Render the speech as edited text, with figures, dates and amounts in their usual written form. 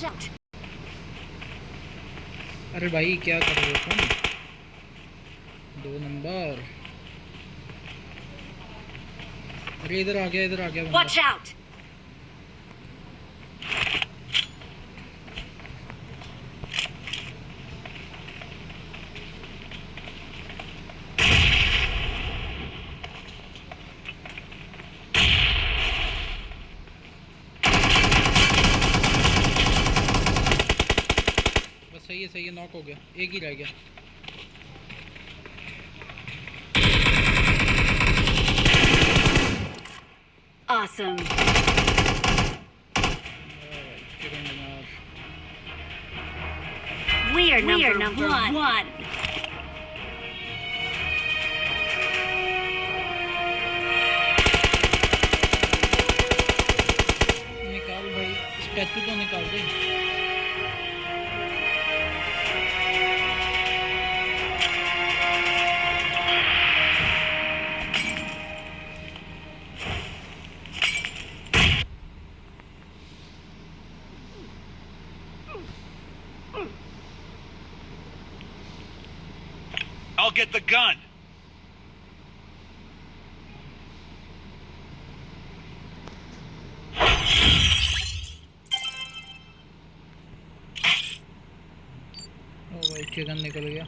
out! अरे भाई क्या कर रहे हो तुम? 2 नंबर। अरे इधर आ गया बंदा। Watch out! बस सही है नॉक हो गया, एक ही रह गया। Awesome. We are number one. निकाल भाई, स्टैचू तो निकाल दे। I'll get the gun. ओ भाई चिकन निकल गया।